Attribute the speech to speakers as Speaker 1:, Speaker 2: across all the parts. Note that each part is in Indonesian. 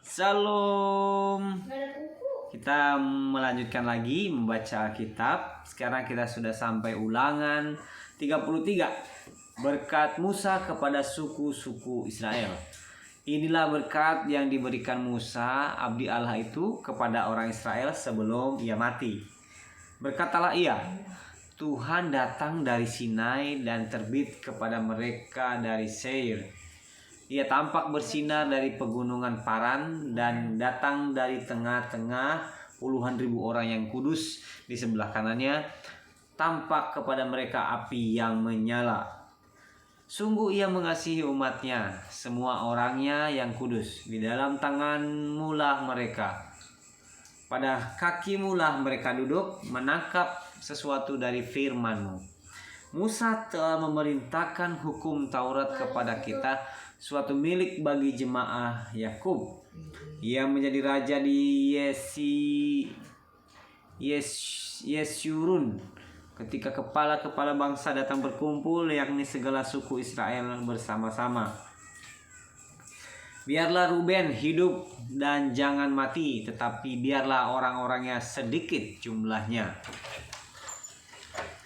Speaker 1: Shalom. Kita melanjutkan lagi membaca Alkitab. Sekarang kita sudah sampai Ulangan 33. Berkat Musa kepada suku-suku Israel. Inilah berkat yang diberikan Musa, abdi Allah itu, kepada orang Israel sebelum ia mati. Berkatalah ia, Tuhan datang dari Sinai dan terbit kepada mereka dari Seir. Ia tampak bersinar dari pegunungan Paran dan datang dari tengah-tengah puluhan ribu orang yang kudus di sebelah kanannya. Tampak kepada mereka api yang menyala. Sungguh ia mengasihi umatnya, semua orangnya yang kudus. Di dalam tanganmulah mereka. Pada kakimulah mereka duduk, menangkap sesuatu dari firman-Mu. Musa telah memerintahkan hukum Taurat kepada kita, suatu milik bagi jemaah Yakub. Ia menjadi raja di Yesyurun ketika kepala-kepala bangsa datang berkumpul, yakni segala suku Israel bersama-sama. Biarlah Ruben hidup dan jangan mati, tetapi biarlah orang-orangnya sedikit jumlahnya.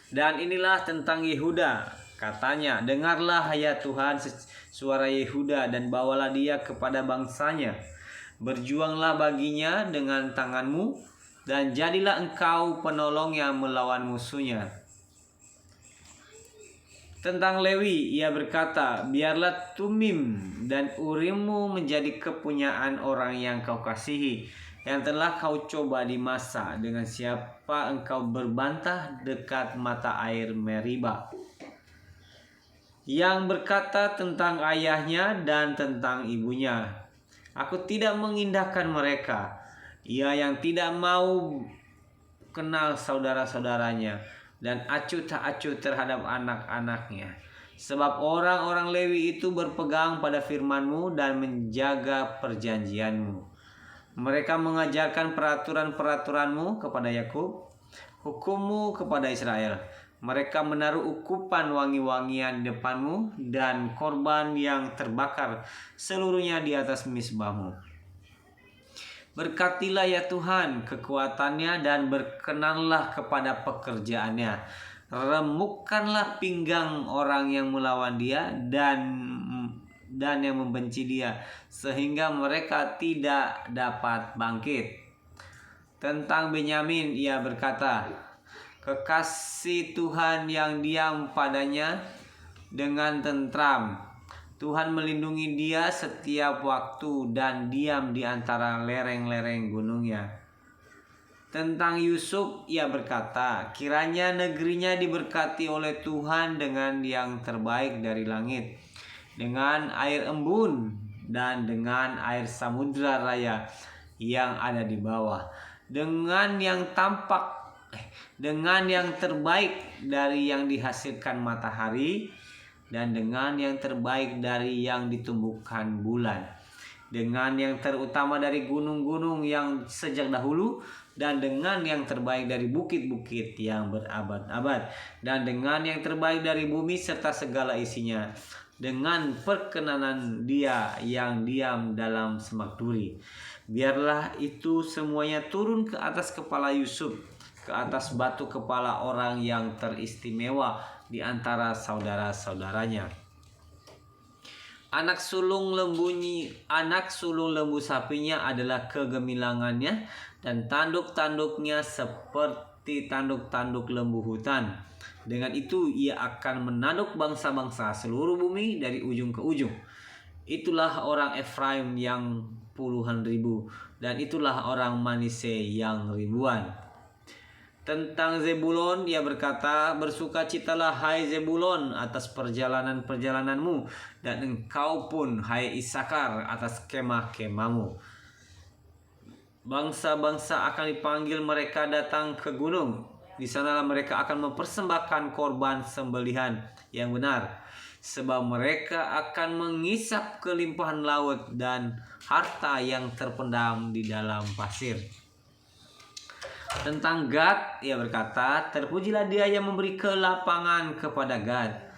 Speaker 1: Dan inilah tentang Yehuda, katanya, dengarlah ya Tuhan suara Yehuda dan bawalah dia kepada bangsanya. Berjuanglah baginya dengan tanganmu dan jadilah engkau penolongnya melawan musuhnya. Tentang Lewi ia berkata, biarlah Tumim dan Urimmu menjadi kepunyaan orang yang kau kasihi, yang telah kau coba di masa, dengan siapa engkau berbantah dekat mata air Meriba. Yang berkata tentang ayahnya dan tentang ibunya, aku tidak mengindahkan mereka. Ia yang tidak mau kenal saudara-saudaranya dan acuh tak acuh terhadap anak-anaknya. Sebab orang-orang Lewi itu berpegang pada firman-Mu dan menjaga perjanjian-Mu. Mereka mengajarkan peraturan-peraturan-Mu kepada Yakub, hukum-Mu kepada Israel. Mereka menaruh ukupan wangi-wangian di depan-Mu dan korban yang terbakar seluruhnya di atas misbah-Mu. Berkatilah ya Tuhan kekuatannya dan berkenanlah kepada pekerjaannya. Remukkanlah pinggang orang yang melawan dia dan yang membenci dia, sehingga mereka tidak dapat bangkit. Tentang Benyamin ia berkata, kekasih Tuhan yang diam padanya dengan tentram. Tuhan melindungi dia setiap waktu dan diam di antara lereng-lereng gunungnya. Tentang Yusuf ia berkata, kiranya negerinya diberkati oleh Tuhan dengan yang terbaik dari langit, dengan air embun dan dengan air samudra raya yang ada di bawah, dengan yang terbaik dari yang dihasilkan matahari dan dengan yang terbaik dari yang ditumbuhkan bulan, dengan yang terutama dari gunung-gunung yang sejak dahulu dan dengan yang terbaik dari bukit-bukit yang berabad-abad, dan dengan yang terbaik dari bumi serta segala isinya, dengan perkenanan dia yang diam dalam semak duri. Biarlah itu semuanya turun ke atas kepala Yusuf, ke atas batu kepala orang yang teristimewa di antara saudara-saudaranya. Anak sulung lembu sapinya adalah kegemilangannya, dan tanduk-tanduknya seperti tanduk-tanduk lembu hutan. Dengan itu ia akan menanduk bangsa-bangsa seluruh bumi dari ujung ke ujung. Itulah orang Efraim yang puluhan ribu, dan itulah orang Manase yang ribuan. Tentang Zebulon ia berkata, bersukacitalah hai Zebulon atas perjalanan-perjalananmu, dan engkau pun hai Isakar atas kemah-kemahmu. Bangsa-bangsa akan dipanggil mereka datang ke gunung. Di sanalah mereka akan mempersembahkan korban sembelihan yang benar, sebab mereka akan mengisap kelimpahan laut dan harta yang terpendam di dalam pasir. Tentang Gad ia berkata, terpujilah dia yang memberi kelapangan kepada Gad.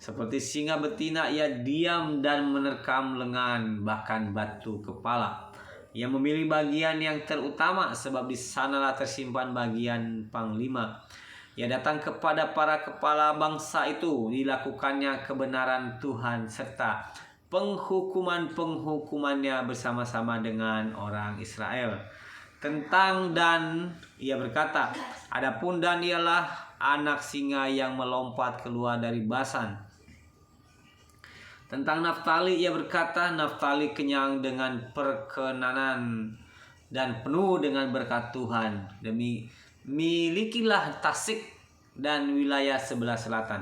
Speaker 1: Seperti singa betina ia diam dan menerkam lengan, bahkan batu kepala. Ia memilih bagian yang terutama sebab di sanalah tersimpan bagian panglima. Ia datang kepada para kepala bangsa itu, dilakukannya kebenaran Tuhan serta penghukuman-penghukumannya bersama-sama dengan orang Israel. Tentang Dan, ia berkata, adapun Dan ialah anak singa yang melompat keluar dari Basan. Tentang Naftali ia berkata, Naftali kenyang dengan perkenanan dan penuh dengan berkat Tuhan. Milikilah Tasik dan wilayah sebelah selatan.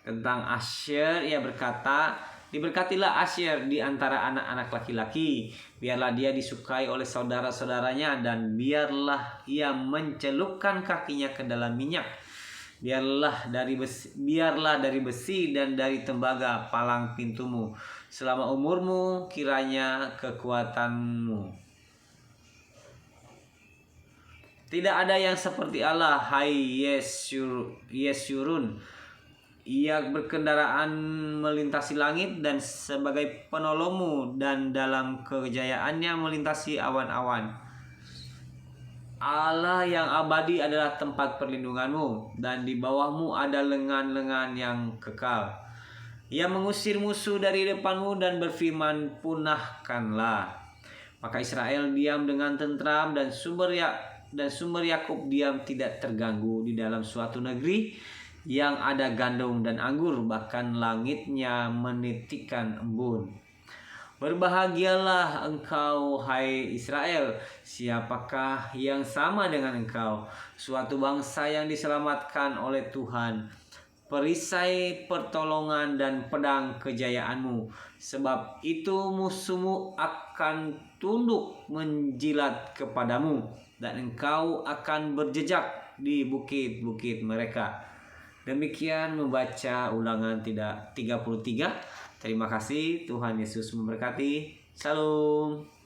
Speaker 1: Tentang Asyer ia berkata, diberkatilah Asyer di antara anak-anak laki-laki, biarlah dia disukai oleh saudara-saudaranya, dan biarlah ia mencelupkan kakinya ke dalam minyak. Biarlah dari besi dan dari tembaga palang pintumu selama umurmu, kiranya kekuatanmu. Tidak ada yang seperti Allah, hai Yesurun. Ia berkendaraan melintasi langit dan sebagai penolongmu, dan dalam kejayaannya melintasi awan-awan. Allah yang abadi adalah tempat perlindunganmu, dan di bawahmu ada lengan-lengan yang kekal. Ia mengusir musuh dari depanmu dan berfirman, punahkanlah. Maka Israel diam dengan tentram, dan sumber Yakub diam tidak terganggu di dalam suatu negeri yang ada gandum dan anggur, bahkan langitnya menitikkan embun. Berbahagialah engkau, hai Israel, siapakah yang sama dengan engkau, suatu bangsa yang diselamatkan oleh Tuhan, perisai pertolongan dan pedang kejayaanmu. Sebab itu musuhmu akan tunduk menjilat kepadamu, dan engkau akan berjejak di bukit-bukit mereka. Demikian membaca Ulangan 33. Terima kasih, Tuhan Yesus memberkati. Shalom.